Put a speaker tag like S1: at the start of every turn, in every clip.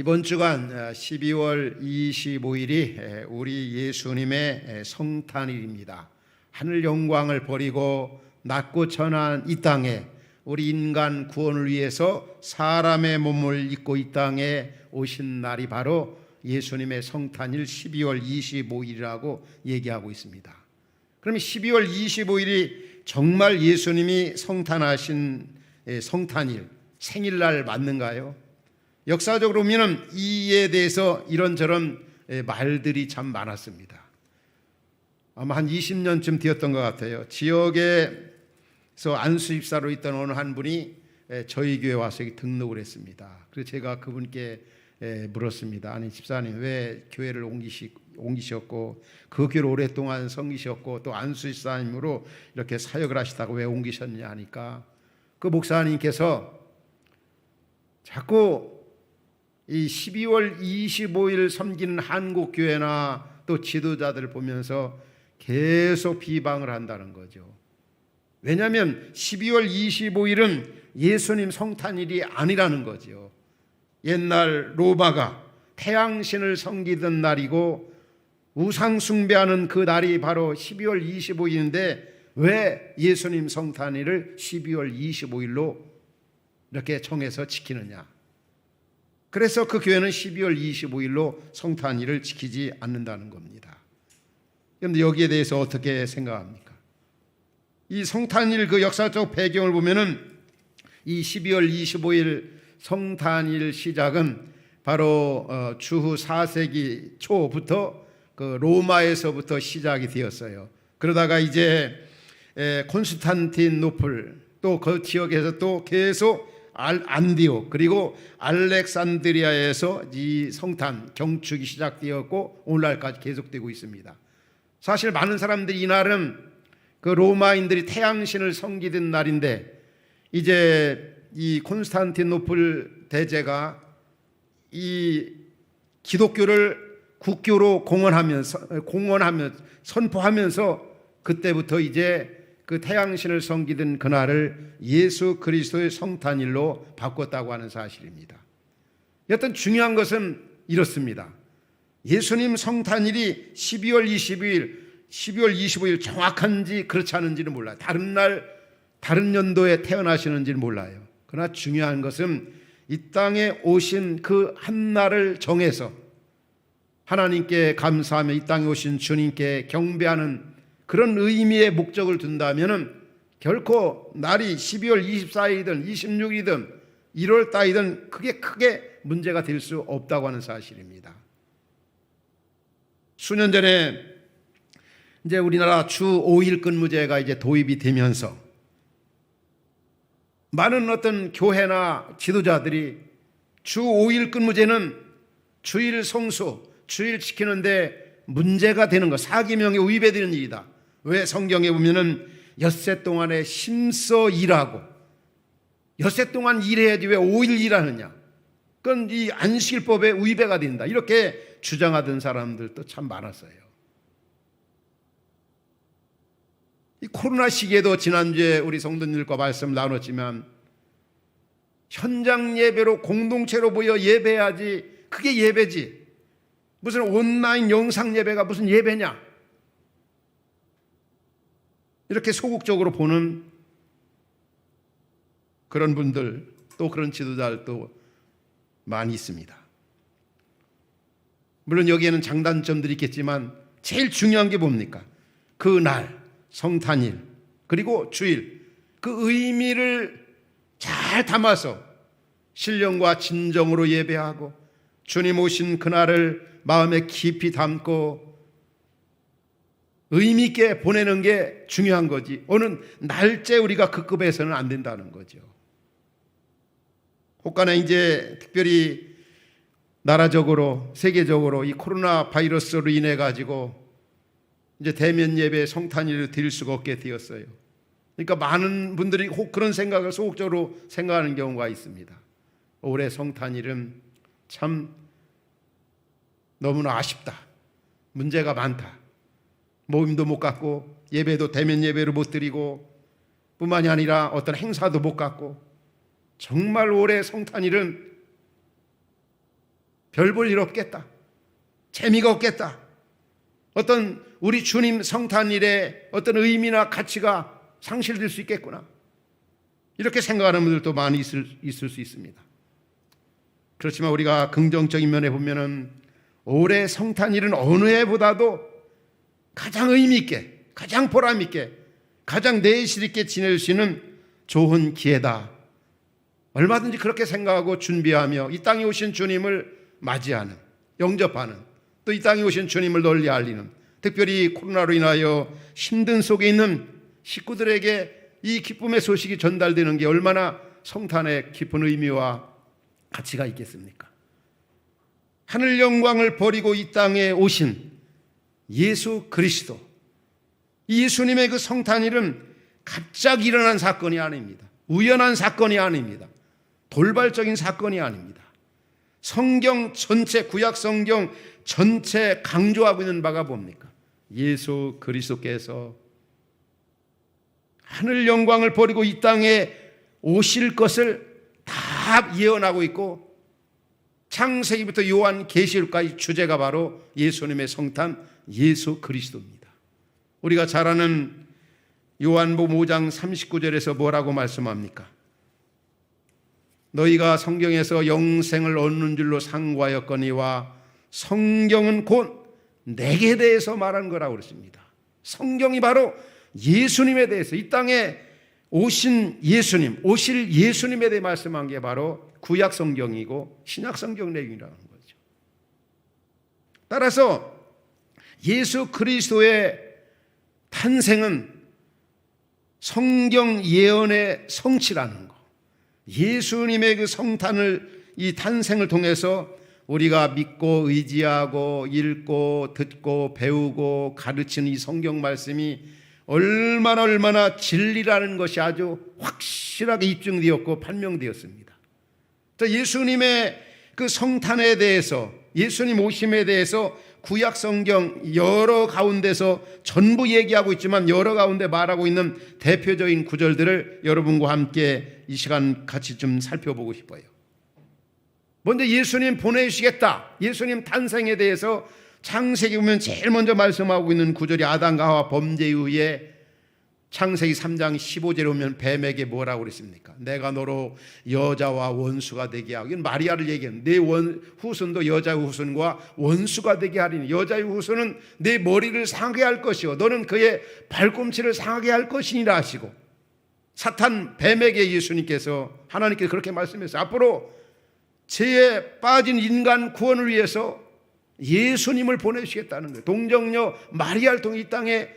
S1: 이번 주간 12월 25일이 우리 예수님의 성탄일입니다. 하늘 영광을 버리고 낮고 천한 이 땅에 우리 인간 구원을 위해서 사람의 몸을 입고 이 땅에 오신 날이 바로 예수님의 성탄일 12월 25일이라고 얘기하고 있습니다. 그러면 12월 25일이 정말 예수님이 성탄하신 성탄일, 생일날 맞는가요? 역사적으로 보면 이에 대해서 이런저런 말들이 참 많았습니다. 아마 한 20년쯤 되었던 것 같아요. 지역에서 안수집사로 있던 어느 한 분이 저희 교회 와서 등록을 했습니다. 그래서 제가 그분께 물었습니다. 아니 집사님, 왜 교회를 옮기셨고 그 교회를 오랫동안 섬기셨고 또 안수집사님으로 이렇게 사역을 하시다가 왜 옮기셨냐 하니까 그 목사님께서 자꾸 이 12월 25일 섬기는 한국교회나 또 지도자들을 보면서 계속 비방을 한다는 거죠. 왜냐하면 12월 25일은 예수님 성탄일이 아니라는 거죠. 옛날 로마가 태양신을 섬기던 날이고 우상 숭배하는 그 날이 바로 12월 25일인데 왜 예수님 성탄일을 12월 25일로 이렇게 정해서 지키느냐. 그래서 그 교회는 12월 25일로 성탄일을 지키지 않는다는 겁니다. 그런데 여기에 대해서 어떻게 생각합니까? 이 성탄일 그 역사적 배경을 보면은 이 12월 25일 성탄일 시작은 바로 주후 4세기 초부터 그 로마에서부터 시작이 되었어요. 그러다가 이제 콘스탄티노플 또 그 지역에서 또 계속 안디옥 그리고 알렉산드리아에서 이 성탄 경축이 시작되었고 오늘날까지 계속되고 있습니다. 사실 많은 사람들이 이날은 그 로마인들이 태양신을 섬기던 날인데 이제 이 콘스탄티노플 대제가 이 기독교를 국교로 공언하면서 선포하면서 그때부터 이제 그 태양신을 섬기던 그날을 예수 그리스도의 성탄일로 바꿨다고 하는 사실입니다. 여튼 중요한 것은 이렇습니다. 예수님 성탄일이 12월 25일 정확한지 그렇지 않은지는 몰라요. 다른 날 다른 연도에 태어나시는지는 몰라요. 그러나 중요한 것은 이 땅에 오신 그 한 날을 정해서 하나님께 감사하며 이 땅에 오신 주님께 경배하는 그런 의미의 목적을 둔다면 결코 날이 12월 24일이든 26일이든 1월 달이든 그게 크게 문제가 될 수 없다고 하는 사실입니다. 수년 전에 이제 우리나라 주 5일 근무제가 이제 도입이 되면서 많은 어떤 교회나 지도자들이 주 5일 근무제는 주일 성수, 주일 지키는데 문제가 되는 것, 사계명에 위배되는 일이다. 왜 성경에 보면은 엿새 동안에 힘써 일하고 엿새 동안 일해야지 왜 5일 일하느냐. 그건 이 안식일법에 위배가 된다. 이렇게 주장하던 사람들도 참 많았어요. 이 코로나 시기에도 지난주에 우리 성도님들과 말씀 나눴지만 현장 예배로 공동체로 모여 예배해야지 그게 예배지. 무슨 온라인 영상 예배가 무슨 예배냐. 이렇게 소극적으로 보는 그런 분들 또 그런 지도자들도 많이 있습니다. 물론 여기에는 장단점들이 있겠지만 제일 중요한 게 뭡니까? 그 날, 성탄일 그리고 주일 그 의미를 잘 담아서 신령과 진정으로 예배하고 주님 오신 그날을 마음에 깊이 담고 의미 있게 보내는 게 중요한 거지 어느 날짜 우리가 급급해서는 안 된다는 거죠. 혹간에 이제 특별히 나라적으로 세계적으로 이 코로나 바이러스로 인해 가지고 이제 대면 예배 성탄일을 드릴 수가 없게 되었어요. 그러니까 많은 분들이 혹 그런 생각을 소극적으로 생각하는 경우가 있습니다. 올해 성탄일은 참 너무나 아쉽다. 문제가 많다. 모임도 못 갖고 예배도 대면 예배를 못 드리고 뿐만이 아니라 어떤 행사도 못 갖고 정말 올해 성탄일은 별 볼 일 없겠다. 재미가 없겠다. 어떤 우리 주님 성탄일에 어떤 의미나 가치가 상실될 수 있겠구나. 이렇게 생각하는 분들도 많이 있을 수 있습니다. 그렇지만 우리가 긍정적인 면에 보면은 올해 성탄일은 어느 해보다도 가장 의미 있게, 가장 보람 있게, 가장 내실 있게 지낼 수 있는 좋은 기회다. 얼마든지 그렇게 생각하고 준비하며 이 땅에 오신 주님을 맞이하는, 영접하는, 또 이 땅에 오신 주님을 널리 알리는, 특별히 코로나로 인하여 힘든 속에 있는 식구들에게 이 기쁨의 소식이 전달되는 게 얼마나 성탄의 깊은 의미와 가치가 있겠습니까? 하늘 영광을 버리고 이 땅에 오신 예수 그리스도, 이 예수님의 그 성탄일은 갑자기 일어난 사건이 아닙니다. 우연한 사건이 아닙니다. 돌발적인 사건이 아닙니다. 성경 전체, 구약 성경 전체 강조하고 있는 바가 뭡니까? 예수 그리스도께서 하늘 영광을 버리고 이 땅에 오실 것을 다 예언하고 있고, 창세기부터 요한계시록까지 주제가 바로 예수님의 성탄, 예수 그리스도입니다. 우리가 잘 아는 요한복음 5장 39절에서 뭐라고 말씀합니까? 너희가 성경에서 영생을 얻는 줄로 상고하였거니와 성경은 곧 내게 대해서 말한 거라고 그랬습니다. 성경이 바로 예수님에 대해서, 이 땅에 오신 예수님, 오실 예수님에 대해 말씀한 게 바로 구약 성경이고 신약 성경 내용이라는 거죠. 따라서 예수 그리스도의 탄생은 성경 예언의 성취라는 거, 예수님의 그 성탄을, 이 탄생을 통해서 우리가 믿고 의지하고 읽고 듣고 배우고 가르치는 이 성경 말씀이 얼마나 진리라는 것이 아주 확실하게 입증되었고 판명되었습니다. 예수님의 그 성탄에 대해서, 예수님 오심에 대해서 구약 성경 여러 가운데서 전부 얘기하고 있지만 여러 가운데 말하고 있는 대표적인 구절들을 여러분과 함께 이 시간 같이 좀 살펴보고 싶어요. 먼저 예수님 보내주시겠다, 예수님 탄생에 대해서 창세기 보면 제일 먼저 말씀하고 있는 구절이 아담과 하와 범죄 이후에 창세기 3장 15절에 보면 뱀에게 뭐라고 그랬습니까? 내가 너로 여자와 원수가 되게 하고, 이건 마리아를 얘기하는, 내 후손도 여자의 후손과 원수가 되게 하리니, 여자의 후손은 내 머리를 상하게 할 것이요 너는 그의 발꿈치를 상하게 할 것이니라 하시고, 사탄 뱀에게 예수님께서, 하나님께서 그렇게 말씀했어요. 앞으로 죄에 빠진 인간 구원을 위해서 예수님을 보내주시겠다는 거예요. 동정녀 마리아를 통해 이 땅에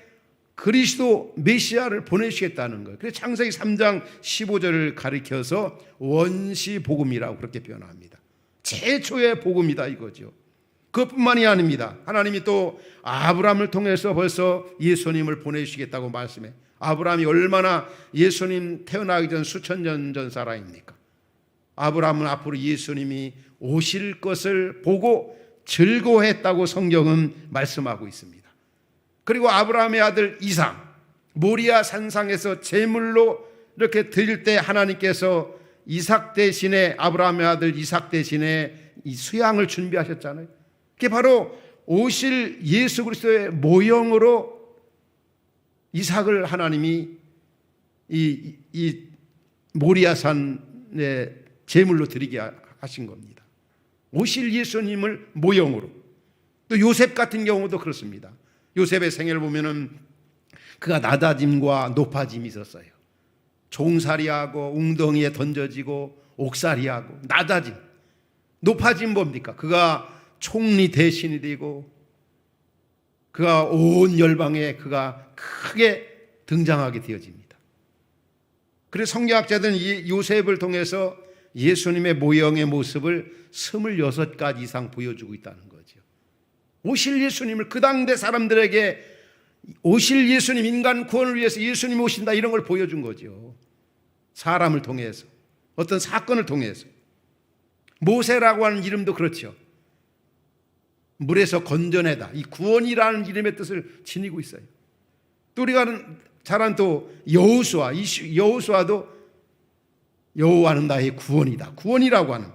S1: 그리스도 메시아를 보내주시겠다는 거예요. 그래서 창세기 3장 15절을 가리켜서 원시 복음이라고 그렇게 표현합니다. 최초의 복음이다 이거죠. 그것뿐만이 아닙니다. 하나님이 또 아브라함을 통해서 벌써 예수님을 보내주시겠다고 말씀해. 아브라함이 얼마나 예수님 태어나기 전 수천 년 전 사람입니까? 아브라함은 앞으로 예수님이 오실 것을 보고 즐거워했다고 성경은 말씀하고 있습니다. 그리고 아브라함의 아들 이삭, 모리아 산상에서 제물로 이렇게 드릴 때 하나님께서 이삭 대신에, 아브라함의 아들 이삭 대신에 이 수양을 준비하셨잖아요. 그게 바로 오실 예수 그리스도의 모형으로 이삭을 하나님이 이 모리아산에 제물로 드리게 하신 겁니다. 오실 예수님을 모형으로. 또 요셉 같은 경우도 그렇습니다. 요셉의 생애를 보면은 그가 낮아짐과 높아짐이 있었어요. 종살이하고 웅덩이에 던져지고 옥살이하고 낮아짐. 높아짐 뭡니까? 그가 총리 대신이 되고 그가 온 열방에 그가 크게 등장하게 되어집니다. 그래서 성경학자들은 이 요셉을 통해서 예수님의 모형의 모습을 26가지 이상 보여주고 있다는 거죠. 오실 예수님을, 그 당대 사람들에게 오실 예수님, 인간 구원을 위해서 예수님이 오신다, 이런 걸 보여준 거죠. 사람을 통해서, 어떤 사건을 통해서. 모세라고 하는 이름도 그렇죠. 물에서 건져내다, 이 구원이라는 이름의 뜻을 지니고 있어요. 또 우리가 잘 아는 또 여호수아도 여호와는 나의 구원이다, 구원이라고 하는,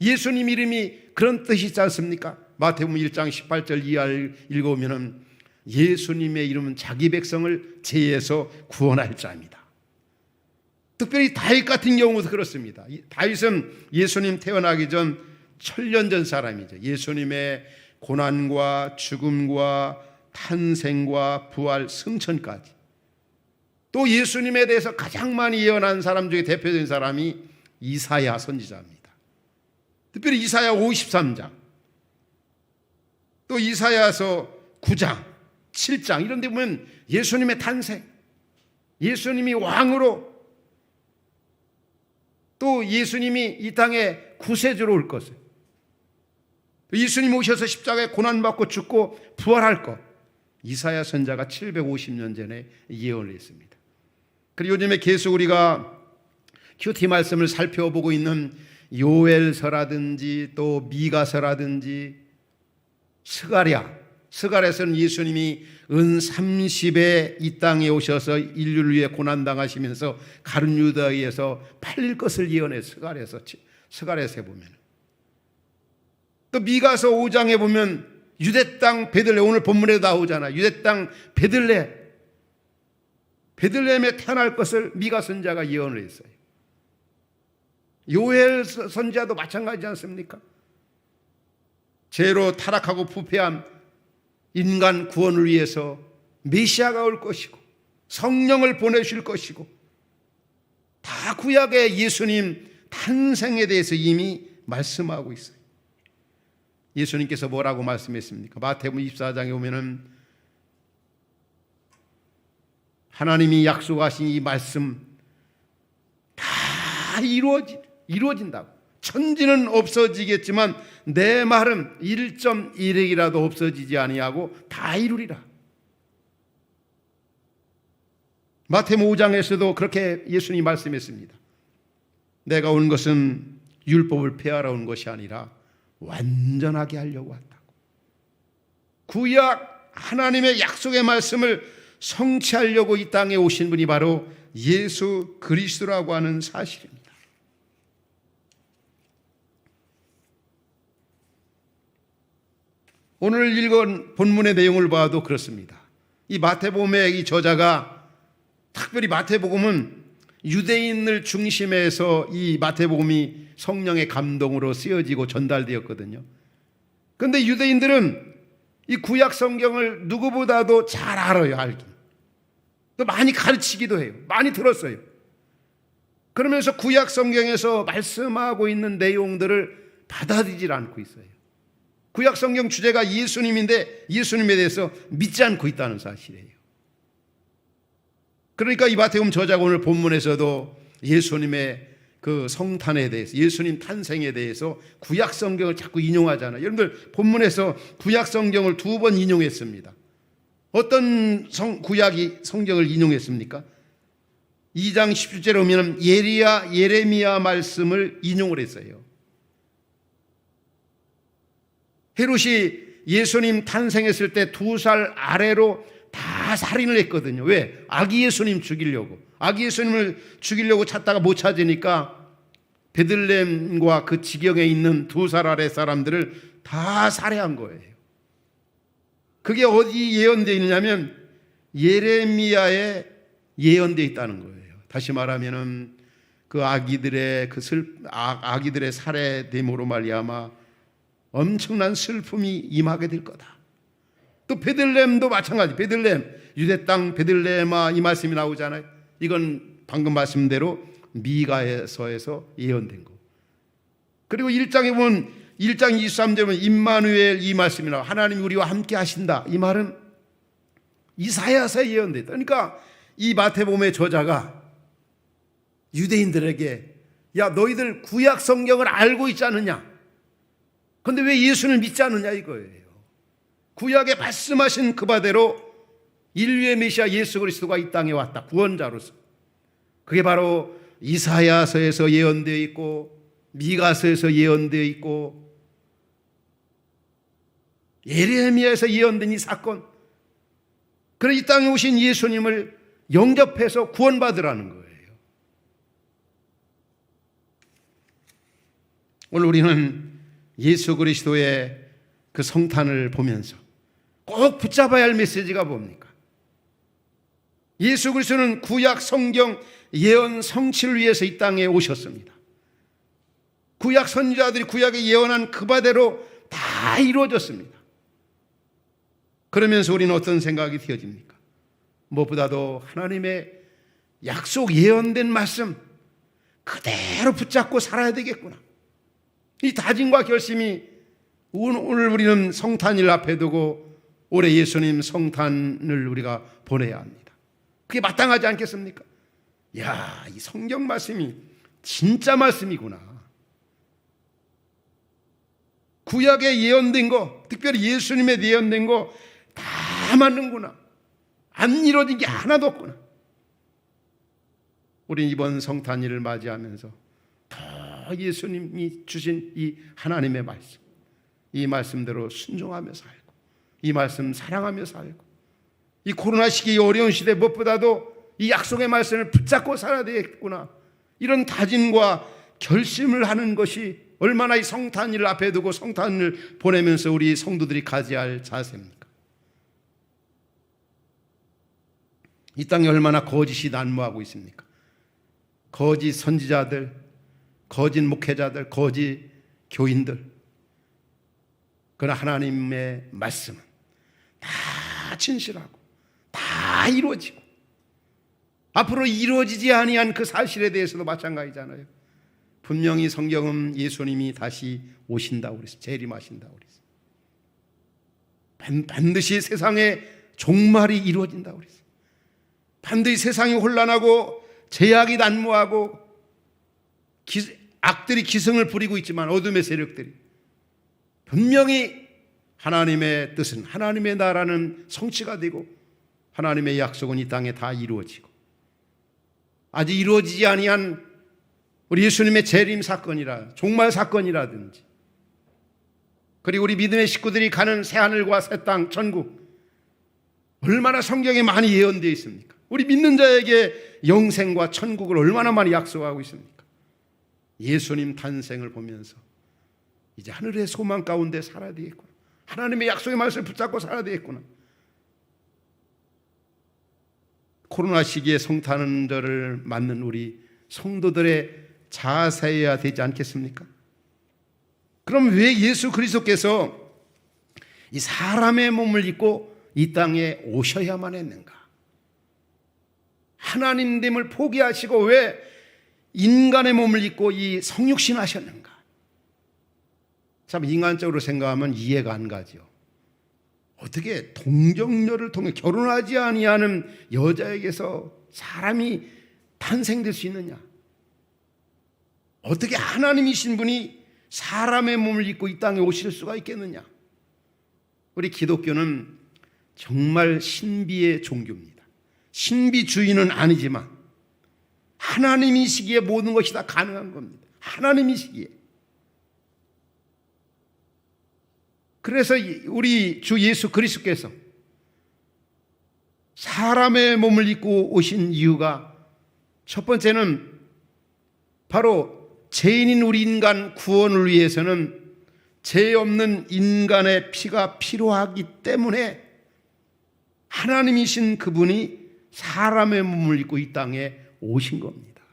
S1: 예수님 이름이 그런 뜻이 있지 않습니까? 마태복음 1장 18절 이하를 읽어보면 예수님의 이름은 자기 백성을 죄에서 구원할 자입니다. 특별히 다윗 같은 경우도 그렇습니다. 다윗은 예수님 태어나기 전 천년 전 사람이죠. 예수님의 고난과 죽음과 탄생과 부활, 승천까지. 또 예수님에 대해서 가장 많이 예언한 사람 중에 대표적인 사람이 이사야 선지자입니다. 특별히 이사야 53장, 또 이사야서 9장, 7장 이런 데 보면 예수님의 탄생, 예수님이 왕으로, 또 예수님이 이 땅에 구세주로 올 것을, 예수님 오셔서 십자가에 고난받고 죽고 부활할 것, 이사야 선자가 750년 전에 예언을 했습니다. 그리고 요즘에 계속 우리가 큐티 말씀을 살펴보고 있는 요엘서라든지 또 미가서라든지 스가랴서는 예수님이 은 30에 이 땅에 오셔서 인류를 위해 고난당하시면서 가룟 유다에서 팔릴 것을 예언해. 스가랴서에 보면, 또 미가서 5장에 보면 유대 땅 베들레, 오늘 본문에 나오잖아. 유대 땅 베들레헴에 태어날 것을 미가 선자가 예언을 했어요. 요엘 선자도 마찬가지지 않습니까? 죄로 타락하고 부패한 인간 구원을 위해서 메시아가 올 것이고 성령을 보내실 것이고, 다 구약의 예수님 탄생에 대해서 이미 말씀하고 있어요. 예수님께서 뭐라고 말씀했습니까? 마태복음 24장에 보면은 하나님이 약속하신 이 말씀 다 이루어진다고. 천지는 없어지겠지만 내 말은 1.1핵이라도 없어지지 아니하고 다 이루리라. 마태복음 5장에서도 그렇게 예수님이 말씀했습니다. 내가 온 것은 율법을 폐하러 온 것이 아니라 완전하게 하려고 왔다고. 구약 하나님의 약속의 말씀을 성취하려고 이 땅에 오신 분이 바로 예수 그리스도라고 하는 사실입니다. 오늘 읽은 본문의 내용을 봐도 그렇습니다. 이 마태복음의 이 저자가, 특별히 마태복음은 유대인을 중심해서 이 마태복음이 성령의 감동으로 쓰여지고 전달되었거든요. 그런데 유대인들은 이 구약 성경을 누구보다도 잘 알아요. 알긴. 또 많이 가르치기도 해요. 많이 들었어요. 그러면서 구약 성경에서 말씀하고 있는 내용들을 받아들이질 않고 있어요. 구약 성경 주제가 예수님인데 예수님에 대해서 믿지 않고 있다는 사실이에요. 그러니까 이 마태복음 저자가 오늘 본문에서도 예수님의 그 성탄에 대해서, 예수님 탄생에 대해서 구약 성경을 자꾸 인용하잖아요. 여러분들 본문에서 구약 성경을 2번 인용했습니다. 어떤 구약이 성경을 인용했습니까? 2장 17절에 보면 예레미야 말씀을 인용을 했어요. 헤롯이 예수님 탄생했을 때 2살 아래로 다 살인을 했거든요. 왜? 아기 예수님 죽이려고. 아기 예수님을 죽이려고 찾다가 못 찾으니까 베들레헴과 그 지경에 있는 2살 아래 사람들을 다 살해한 거예요. 그게 어디 예언되어 있느냐면 예레미야에 예언되어 있다는 거예요. 다시 말하면은 그 아기들의 살해됨으로 말미암아 엄청난 슬픔이 임하게 될 거다. 또 베들레헴도 마찬가지. 베들레헴, 유대 땅 베들레헴아, 이 말씀이 나오잖아요. 이건 방금 말씀대로 미가서에서 예언된 거. 그리고 1장에 보면 1장 23절에 보면 임마누엘, 이 말씀이 나와. 하나님이 우리와 함께 하신다. 이 말은 이사야서에 예언됐다. 그러니까 이 마태복음의 저자가 유대인들에게, 야, 너희들 구약 성경을 알고 있지 않느냐? 그런데 왜 예수를 믿지 않느냐 이거예요. 구약에 말씀하신 그 바대로 인류의 메시아 예수 그리스도가 이 땅에 왔다. 구원자로서. 그게 바로 이사야서에서 예언되어 있고 미가서에서 예언되어 있고 예레미야에서 예언된 이 사건. 그래서 이 땅에 오신 예수님을 영접해서 구원받으라는 거예요. 오늘 우리는 예수 그리스도의 그 성탄을 보면서 꼭 붙잡아야 할 메시지가 뭡니까? 예수 그리스도는 구약 성경 예언 성취를 위해서 이 땅에 오셨습니다. 구약 선지자들이 구약에 예언한 그 바대로 다 이루어졌습니다. 그러면서 우리는 어떤 생각이 되어집니까? 무엇보다도 하나님의 약속 예언된 말씀 그대로 붙잡고 살아야 되겠구나. 이 다짐과 결심이 오늘 우리는 성탄일 앞에 두고 올해 예수님 성탄을 우리가 보내야 합니다. 그게 마땅하지 않겠습니까? 야, 이 성경 말씀이 진짜 말씀이구나. 구약에 예언된 거, 특별히 예수님에 예언된 거 다 맞는구나. 안 이루어진 게 하나도 없구나. 우린 이번 성탄일을 맞이하면서 더 예수님이 주신 이 하나님의 말씀, 이 말씀대로 순종하며 살고, 이 말씀 사랑하며 살고, 이 코로나 시기 어려운 시대 무엇보다도 이 약속의 말씀을 붙잡고 살아야 되겠구나. 이런 다짐과 결심을 하는 것이 얼마나 이 성탄일을 앞에 두고 성탄을 보내면서 우리 성도들이 가져야 할 자세입니까? 이 땅에 얼마나 거짓이 난무하고 있습니까? 거짓 선지자들, 거짓 목회자들, 거짓 교인들. 그러나 하나님의 말씀은 다 진실하고 다 이루어지고 앞으로 이루어지지 아니한 그 사실에 대해서도 마찬가지잖아요. 분명히 성경은 예수님이 다시 오신다고 그랬어요. 재림하신다고 그랬어요. 반드시 세상의 종말이 이루어진다고 그랬어요. 반드시 세상이 혼란하고 제약이 난무하고 악들이 기승을 부리고 있지만 어둠의 세력들이 분명히 하나님의 뜻은 하나님의 나라는 성취가 되고 하나님의 약속은 이 땅에 다 이루어지고 아직 이루어지지 아니한 우리 예수님의 재림 사건이라 종말 사건이라든지 그리고 우리 믿음의 식구들이 가는 새하늘과 새 땅 천국 얼마나 성경에 많이 예언되어 있습니까? 우리 믿는 자에게 영생과 천국을 얼마나 많이 약속하고 있습니까? 예수님 탄생을 보면서 이제 하늘의 소망 가운데 살아야 되겠구나. 하나님의 약속의 말씀을 붙잡고 살아야 되겠구나. 코로나 시기에 성탄절을 맞는 우리 성도들의 자세해야 되지 않겠습니까? 그럼 왜 예수 그리스도께서 이 사람의 몸을 입고 이 땅에 오셔야만 했는가? 하나님됨을 포기하시고 왜 인간의 몸을 입고 이 성육신 하셨는가? 참 인간적으로 생각하면 이해가 안 가죠. 어떻게 동정녀를 통해 결혼하지 아니하는 여자에게서 사람이 탄생될 수 있느냐? 어떻게 하나님이신 분이 사람의 몸을 입고 이 땅에 오실 수가 있겠느냐? 우리 기독교는 정말 신비의 종교입니다. 신비주의는 아니지만 하나님이시기에 모든 것이 다 가능한 겁니다. 하나님이시기에. 그래서 우리 주 예수 그리스도께서 사람의 몸을 입고 오신 이유가 첫 번째는 바로 죄인인 우리 인간 구원을 위해서는 죄 없는 인간의 피가 필요하기 때문에 하나님이신 그분이 사람의 몸을 입고 이 땅에 오신 겁니다.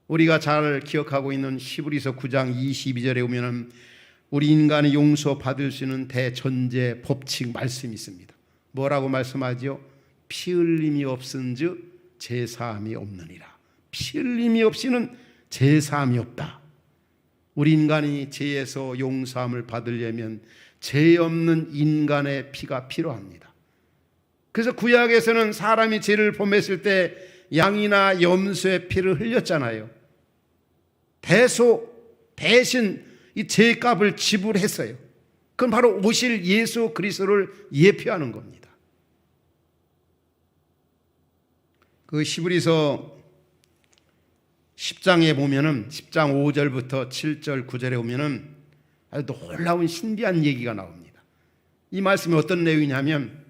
S1: 우리가 잘 기억하고 있는 히브리서 9장 22절에 보면 우리 인간이 용서받을 수 있는 대전제 법칙 말씀이 있습니다. 뭐라고 말씀하죠? 피 흘림이 없은즉 제사함이 없느니라. 피 흘림이 없이는 제사함이 없다. 우리 인간이 죄에서 용서함을 받으려면 죄 없는 인간의 피가 필요합니다. 그래서 구약에서는 사람이 죄를 범했을 때 양이나 염소의 피를 흘렸잖아요. 대신 이 죄값을 지불했어요. 그건 바로 오실 예수 그리스도를 예표하는 겁니다. 그 히브리서 10장에 보면은 10장 5절부터 7절 9절에 보면은 아주 놀라운 신비한 얘기가 나옵니다. 이 말씀이 어떤 내용이냐면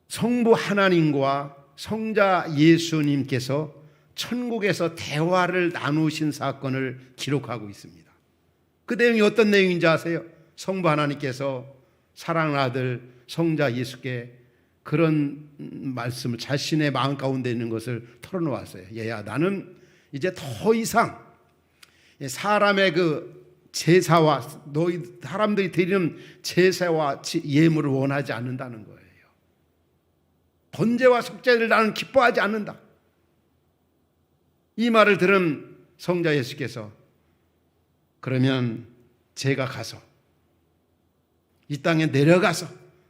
S1: 성부 하나님과 성자 예수님께서 천국에서 대화를 나누신 사건을 기록하고 있습니다. 그 내용이 어떤 내용인지 아세요? 성부 하나님께서 사랑하는 아들 성자 예수께 그런 말씀을 자신의 마음 가운데 있는 것을 털어놓았어요. 얘야, 나는 이제 더 이상 사람의 그 제사와 너희 사람들이 드리는 제사와 예물을 원하지 않는다는 거예요. 번제와 속죄를 나는 기뻐하지 않는다. 이 말을 들은 성자 예수께서 그러면 제가 가서 이 땅에 내려가서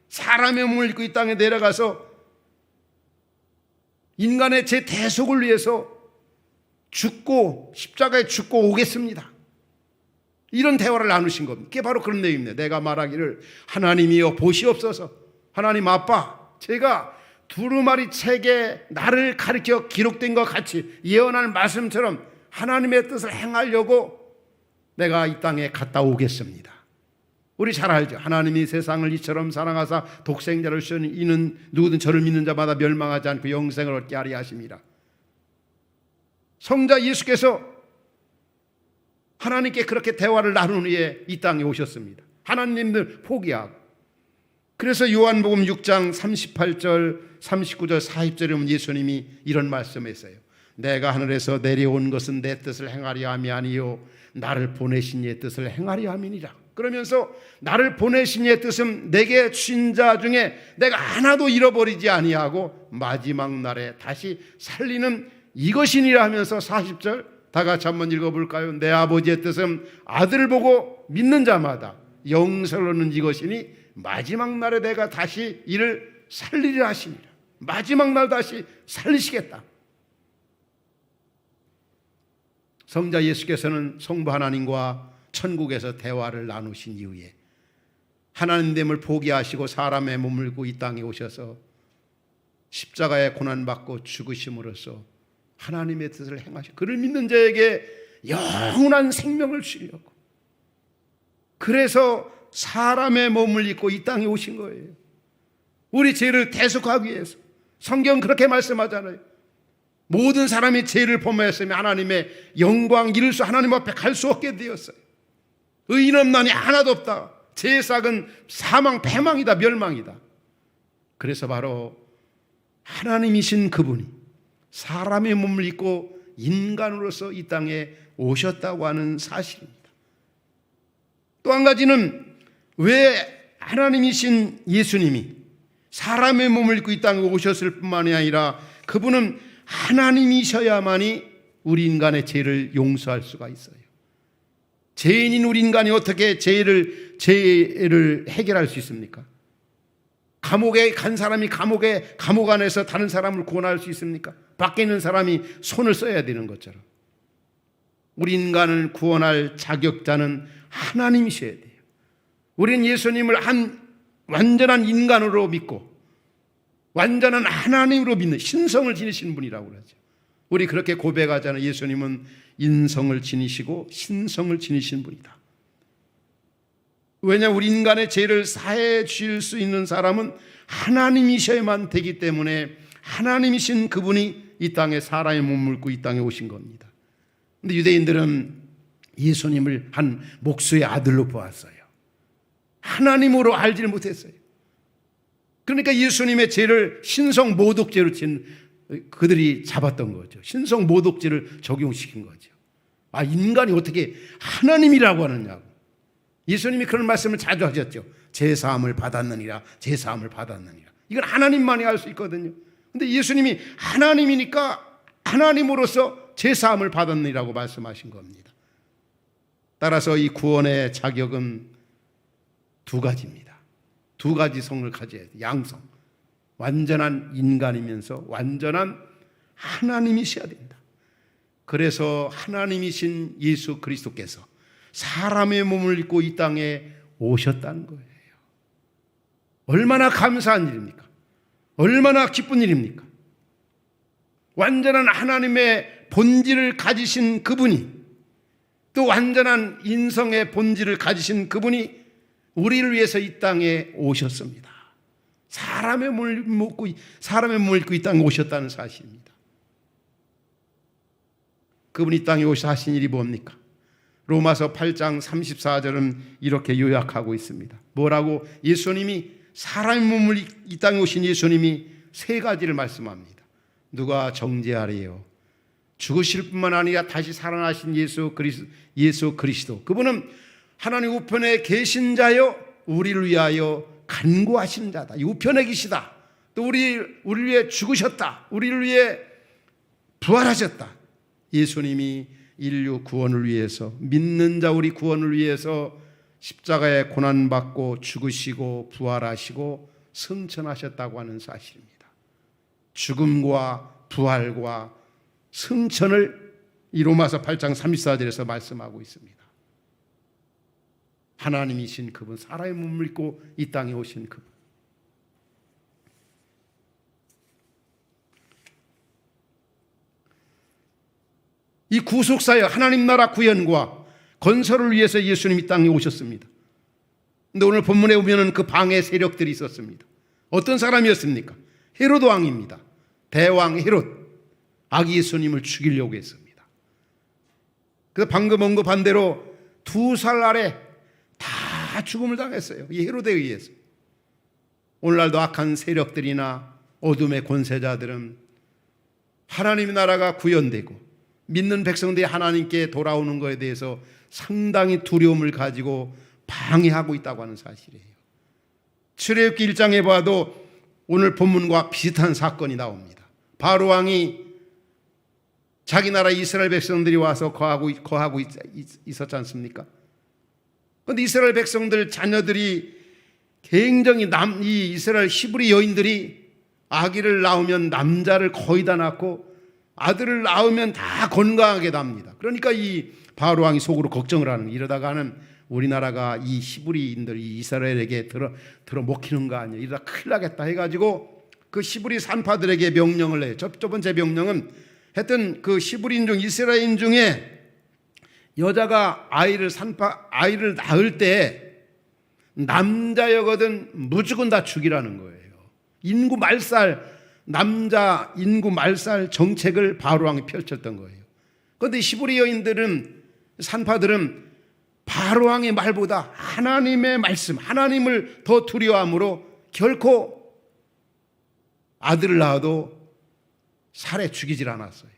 S1: 사람의 몸을 입고 이 땅에 내려가서 인간의 제 대속을 위해서 죽고 십자가에 죽고 오겠습니다. 이런 대화를 나누신 겁니다. 그게 바로 그런 내용입니다. 내가 말하기를 하나님이여 보시옵소서. 하나님 아빠, 제가 두루마리 책에 나를 가리켜 기록된 것 같이 예언할 말씀처럼 하나님의 뜻을 행하려고 내가 이 땅에 갔다 오겠습니다. 우리 잘 알죠. 하나님이 세상을 이처럼 사랑하사 독생자를 주시니 이는 누구든 저를 믿는 자마다 멸망하지 않고 영생을 얻게 하리 하심이라. 성자 예수께서 하나님께 그렇게 대화를 나눈 후에 이 땅에 오셨습니다. 하나님들 포기하고. 그래서 요한복음 6장 38절 39절 40절에 보면 예수님이 이런 말씀했어요. 내가 하늘에서 내려온 것은 내 뜻을 행하려 함이 아니요 나를 보내신 이의 뜻을 행하려 함이니라. 그러면서 나를 보내신 이의 뜻은 내게 주신 자 중에 내가 하나도 잃어버리지 아니하고 마지막 날에 다시 살리는 이것이니라 하면서 40절 다 같이 한번 읽어볼까요? 내 아버지의 뜻은 아들을 보고 믿는 자마다 영생을 얻는 이것이니 마지막 날에 내가 다시 이를 살리리라 하시니라. 마지막 날 다시 살리시겠다. 성자 예수께서는 성부 하나님과 천국에서 대화를 나누신 이후에 하나님됨을 포기하시고 사람의 몸을 입고 이 땅에 오셔서 십자가에 고난받고 죽으심으로써 하나님의 뜻을 행하시고 그를 믿는 자에게 영원한 생명을 주려고, 그래서 사람의 몸을 입고 이 땅에 오신 거예요. 우리 죄를 대속하기 위해서. 성경 그렇게 말씀하잖아요. 모든 사람이 죄를 범하였으면 하나님의 영광 이룰 수 하나님 앞에 갈 수 없게 되었어요. 의인 없나니 하나도 없다. 죄의 싹은 사망, 패망이다, 멸망이다. 그래서 바로 하나님이신 그분이 사람의 몸을 입고 인간으로서 이 땅에 오셨다고 하는 사실입니다. 또 한 가지는 왜 하나님이신 예수님이 사람의 몸을 입고 이 땅에 오셨을 뿐만이 아니라 그분은 하나님이셔야만이 우리 인간의 죄를 용서할 수가 있어요. 죄인인 우리 인간이 어떻게 죄를 해결할 수 있습니까? 감옥에 간 사람이 감옥 안에서 다른 사람을 구원할 수 있습니까? 밖에 있는 사람이 손을 써야 되는 것처럼 우리 인간을 구원할 자격자는 하나님이셔야 돼요. 우리는 예수님을 한 완전한 인간으로 믿고 완전한 하나님으로 믿는 신성을 지니신 분이라고 그러죠. 우리 그렇게 고백하잖아요. 예수님은 인성을 지니시고 신성을 지니신 분이다. 왜냐하면 우리 인간의 죄를 사해 주실 수 있는 사람은 하나님이셔야만 되기 때문에 하나님이신 그분이 이 땅에 사람의 몸을 입고 이 땅에 오신 겁니다. 그런데 유대인들은 예수님을 한 목수의 아들로 보았어요. 하나님으로 알지를 못했어요. 그러니까 예수님의 죄를 신성 모독죄로 그들이 잡았던 거죠. 신성 모독죄를 적용시킨 거죠. 아, 인간이 어떻게 하나님이라고 하느냐고. 예수님이 그런 말씀을 자주 하셨죠. 제사함을 받았느니라, 제사함을 받았느니라. 이건 하나님만이 할 수 있거든요. 근데 예수님이 하나님이니까 하나님으로서 제사함을 받았느니라고 말씀하신 겁니다. 따라서 이 구원의 자격은 두 가지입니다. 두 가지 성을 가져야 돼요. 양성. 완전한 인간이면서 완전한 하나님이셔야 된다. 그래서 하나님이신 예수 그리스도께서 사람의 몸을 입고 이 땅에 오셨다는 거예요. 얼마나 감사한 일입니까? 얼마나 기쁜 일입니까? 완전한 하나님의 본질을 가지신 그분이, 또 완전한 인성의 본질을 가지신 그분이 우리를 위해서 이 땅에 오셨습니다. 사람의 몸을 입고 이 땅에 오셨다는 사실입니다. 그분이 이 땅에 오셔서 하신 일이 뭡니까? 로마서 8장 34절은 이렇게 요약하고 있습니다. 뭐라고? 예수님이 사람의 몸을 이 땅에 오신 예수님이 세 가지를 말씀합니다. 누가 정죄하리요? 죽으실 뿐만 아니라 다시 살아나신 예수 그리스도. 그분은 하나님 우편에 계신 자요, 우리를 위하여 간구하시는 자다. 이 우편에 계시다. 또 우리를 위해 죽으셨다. 우리를 위해 부활하셨다. 예수님이 인류 구원을 위해서, 믿는 자 우리 구원을 위해서 십자가에 고난받고 죽으시고 부활하시고 승천하셨다고 하는 사실입니다. 죽음과 부활과 승천을 이 로마서 8장 34절에서 말씀하고 있습니다. 하나님이신 그분, 사람의 몸을 입고 이 땅에 오신 그분. 이 구속사역, 하나님 나라 구현과 건설을 위해서 예수님이 땅에 오셨습니다. 그런데 오늘 본문에 보면 그 방해 세력들이 있었습니다. 어떤 사람이었습니까? 헤롯 왕입니다. 대왕 헤롯, 아기 예수님을 죽이려고 했습니다. 그래서 방금 언급한 대로 2살 아래 다 죽음을 당했어요. 이 헤롯에 의해서. 오늘날도 악한 세력들이나 어둠의 권세자들은 하나님의 나라가 구현되고 믿는 백성들이 하나님께 돌아오는 것에 대해서 상당히 두려움을 가지고 방해하고 있다고 하는 사실이에요. 출애굽기 1장에 봐도 오늘 본문과 비슷한 사건이 나옵니다. 바로 왕이 자기 나라 이스라엘 백성들이 와서 거하고 있었지 않습니까? 그런데 이스라엘 백성들 자녀들이 굉장히 이 이스라엘 히브리 여인들이 아기를 낳으면 남자를 거의 다 낳고 아들을 낳으면 다 건강하게 납니다. 그러니까 이 바로 왕이 속으로 걱정을 하는 거예요. 이러다가는 우리나라가 이 히브리인들, 이 이스라엘에게 들어 먹히는 거 아니야. 이러다 큰일 나겠다 해가지고 그 히브리 산파들에게 명령을 내요. 첫 번째 명령은 하여튼 그 히브리인 중 이스라엘인 중에 여자가 아이를 낳을 때 남자여거든 무조건 다 죽이라는 거예요. 남자 인구 말살 정책을 바로 왕이 펼쳤던 거예요. 그런데 히브리 여인들은, 산파들은 바로 왕의 말보다 하나님의 말씀, 하나님을 더 두려워함으로 결코 아들을 낳아도 살해 죽이질 않았어요.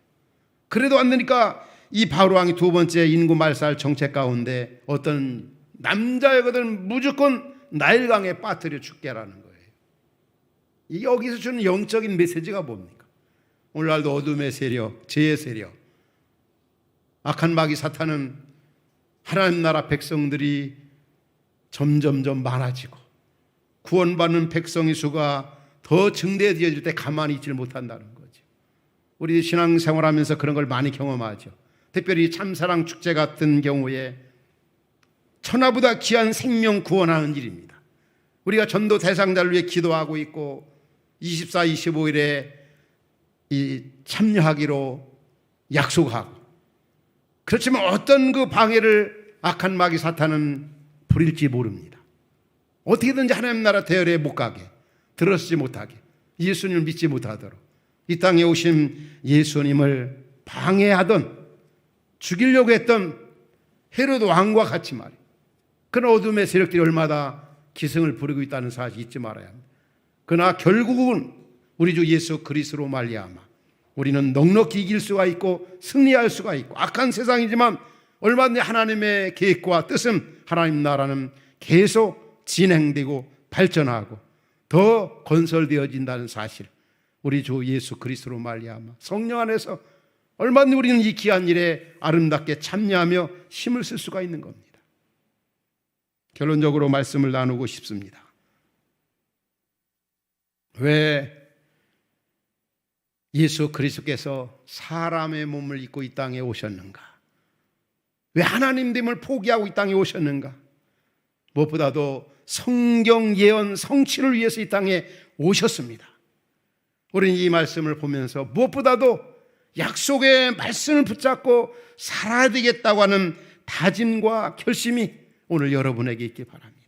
S1: 그래도 안 되니까 이 바로 왕이 두 번째 인구 말살 정책 가운데 어떤 남자여거든 무조건 나일강에 빠뜨려 죽게 하라는 거예요. 여기서 주는 영적인 메시지가 뭡니까? 오늘날도 어둠의 세력, 죄의 세력, 악한 마귀 사탄은 하나님 나라 백성들이 점점점 많아지고 구원받는 백성의 수가 더 증대되어질 때 가만히 있지 못한다는 거죠. 우리 신앙생활하면서 그런 걸 많이 경험하죠. 특별히 참사랑 축제 같은 경우에 천하보다 귀한 생명 구원하는 일입니다. 우리가 전도 대상자를 위해 기도하고 있고 24, 25일에 참여하기로 약속하고, 그렇지만 어떤 그 방해를 악한 마귀 사탄은 부릴지 모릅니다. 어떻게든지 하나님 나라 대열에 못 가게, 들어서지 못하게, 예수님을 믿지 못하도록 이 땅에 오신 예수님을 방해하던, 죽이려고 했던 헤롯 왕과 같이 말이에요. 그런 어둠의 세력들이 얼마나 기승을 부리고 있다는 사실 잊지 말아야 합니다. 그러나 결국은 우리 주 예수 그리스도로 말미암아 우리는 넉넉히 이길 수가 있고 승리할 수가 있고, 악한 세상이지만 얼마든지 하나님의 계획과 뜻은, 하나님 나라는 계속 진행되고 발전하고 더 건설되어진다는 사실, 우리 주 예수 그리스도로 말미암아 성령 안에서 얼마든지 우리는 이 귀한 일에 아름답게 참여하며 힘을 쓸 수가 있는 겁니다. 결론적으로 말씀을 나누고 싶습니다. 왜 예수 그리스도께서 사람의 몸을 입고 이 땅에 오셨는가? 왜 하나님됨을 포기하고 이 땅에 오셨는가? 무엇보다도 성경 예언 성취를 위해서 이 땅에 오셨습니다. 우리는 이 말씀을 보면서 무엇보다도 약속의 말씀을 붙잡고 살아야 되겠다고 하는 다짐과 결심이 오늘 여러분에게 있기 바랍니다.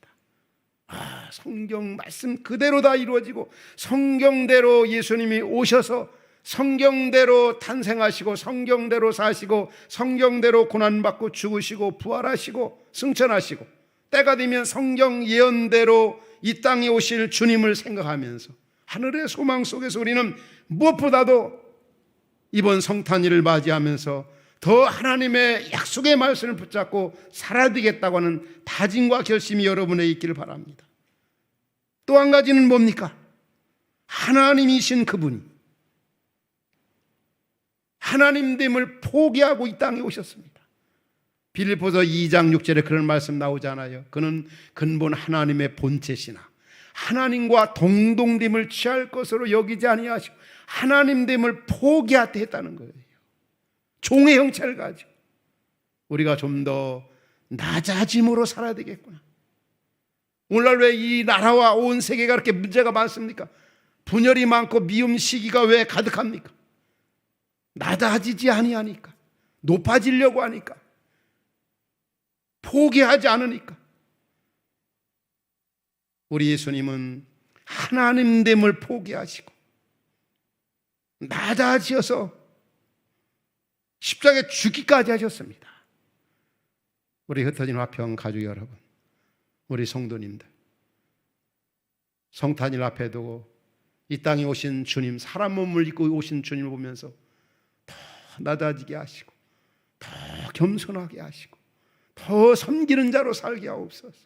S1: 성경 말씀 그대로 다 이루어지고 성경대로 예수님이 오셔서 성경대로 탄생하시고 성경대로 사시고 성경대로 고난받고 죽으시고 부활하시고 승천하시고 때가 되면 성경 예언대로 이 땅에 오실 주님을 생각하면서 하늘의 소망 속에서 우리는 무엇보다도 이번 성탄일을 맞이하면서 더 하나님의 약속의 말씀을 붙잡고 살아야 되겠다고 하는 다짐과 결심이 여러분에 있기를 바랍니다. 또 한 가지는 뭡니까? 하나님이신 그분이 하나님됨을 포기하고 이 땅에 오셨습니다. 빌립보서 2장 6절에 그런 말씀 나오잖아요. 그는 근본 하나님의 본체시나 하나님과 동등됨을 취할 것으로 여기지 아니하시고 하나님됨을 포기하되 했다는 거예요. 종의 형체를 가지고 우리가 좀 더 낮아짐으로 살아야 되겠구나. 오늘날 왜 이 나라와 온 세계가 그렇게 문제가 많습니까? 분열이 많고 미움 시기가 왜 가득합니까? 낮아지지 아니하니까, 높아지려고 하니까, 포기하지 않으니까. 우리 예수님은 하나님됨을 포기하시고 낮아지어서 십자가에 죽기까지 하셨습니다. 우리 흩어진 화평 가족 여러분, 우리 성도님들, 성탄일 앞에 두고 이 땅에 오신 주님, 사람 몸을 입고 오신 주님을 보면서 더 낮아지게 하시고 더 겸손하게 하시고 더 섬기는 자로 살게 하옵소서.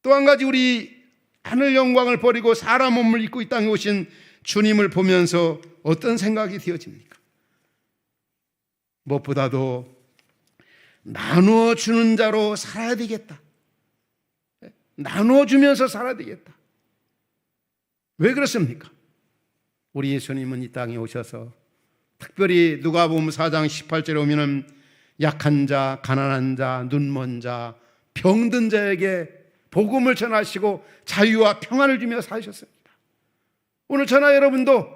S1: 또 한 가지, 우리 하늘 영광을 버리고 사람 몸을 입고 이 땅에 오신 주님을 보면서 어떤 생각이 되어집니까? 무엇보다도 나누어 주는 자로 살아야 되겠다. 나누어 주면서 살아야 되겠다. 왜 그렇습니까? 우리 예수님은 이 땅에 오셔서 특별히 누가복음 4장 18절에 오면은 약한 자, 가난한 자, 눈먼 자, 병든 자에게 복음을 전하시고 자유와 평안을 주며 사셨습니다. 오늘 저나 여러분도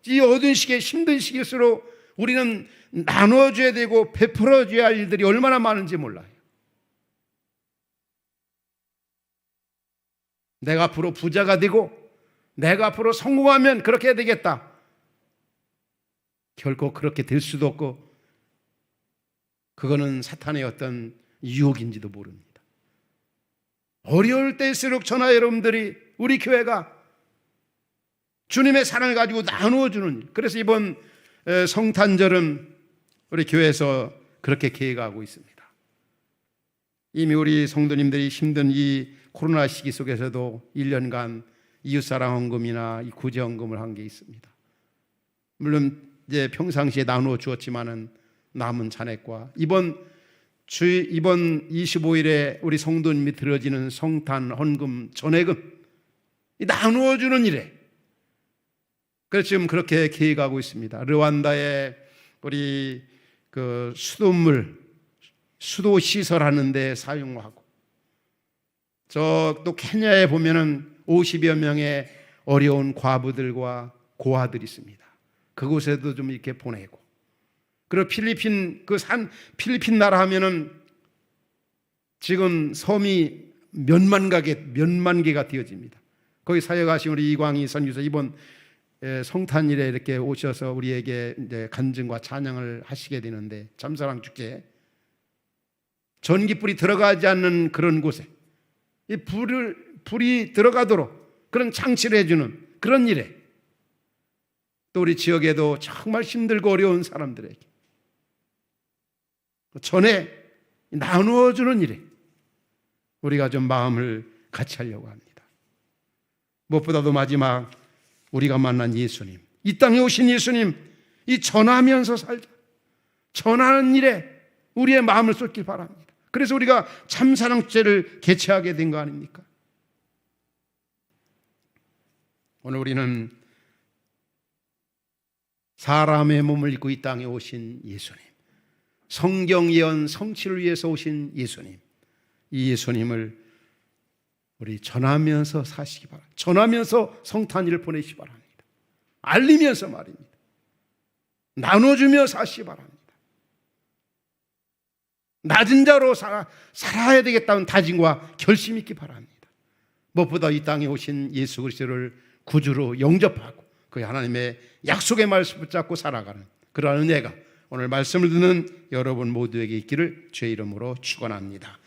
S1: 이 어두운 시기에 힘든 시기일수록 우리는 나눠줘야 되고 베풀어줘야 할 일들이 얼마나 많은지 몰라요. 내가 앞으로 부자가 되고 내가 앞으로 성공하면 그렇게 해야 되겠다. 결코 그렇게 될 수도 없고 그거는 사탄의 어떤 유혹인지도 모릅니다. 어려울 때일수록 저나 여러분들이, 우리 교회가 주님의 사랑을 가지고 나누어 주는 일. 그래서 이번 성탄절은 우리 교회에서 그렇게 계획하고 있습니다. 이미 우리 성도님들이 힘든 이 코로나 시기 속에서도 1년간 이웃사랑 헌금이나 이 구제 헌금을 한 게 있습니다. 물론 이제 평상시에 나누어 주었지만은 남은 잔액과 이번 25일에 우리 성도님이 드려지는 성탄 헌금 전액은 나누어 주는 일에, 그래서 지금 그렇게 계획하고 있습니다. 르완다에 우리 그 수도 시설하는 데 사용하고, 저 또 케냐에 보면은 50여 명의 어려운 과부들과 고아들이 있습니다. 그곳에도 좀 이렇게 보내고, 그리고 필리핀 나라 하면은 지금 섬이 몇만 개가 되어집니다. 거기 사역하신 우리 이광희 선교사 이번 성탄일에 이렇게 오셔서 우리에게 이제 간증과 찬양을 하시게 되는데, 잠사랑 축제 전기불이 들어가지 않는 그런 곳에 이 불이 들어가도록 그런 장치를 해주는 그런 일에, 또 우리 지역에도 정말 힘들고 어려운 사람들에게 전에 나누어 주는 일에 우리가 좀 마음을 같이 하려고 합니다. 무엇보다도 마지막 우리가 만난 예수님, 이 땅에 오신 예수님, 이 전하면서 살자, 전하는 일에 우리의 마음을 쏟길 바랍니다. 그래서 우리가 참사랑축제를 개최하게 된 거 아닙니까? 오늘 우리는 사람의 몸을 입고 이 땅에 오신 예수님, 성경 예언 성취를 위해서 오신 예수님, 이 예수님을 우리 전하면서 사시기 바랍니다. 전하면서 성탄일을 보내시기 바랍니다. 알리면서 말입니다. 나눠주며 사시기 바랍니다. 낮은 자로 살아야 되겠다는 다짐과 결심이 있기 바랍니다. 무엇보다 이 땅에 오신 예수 그리스도를 구주로 영접하고 그 하나님의 약속의 말씀 붙잡고 살아가는 그러한 은혜가 오늘 말씀을 듣는 여러분 모두에게 있기를 주의 이름으로 축원합니다.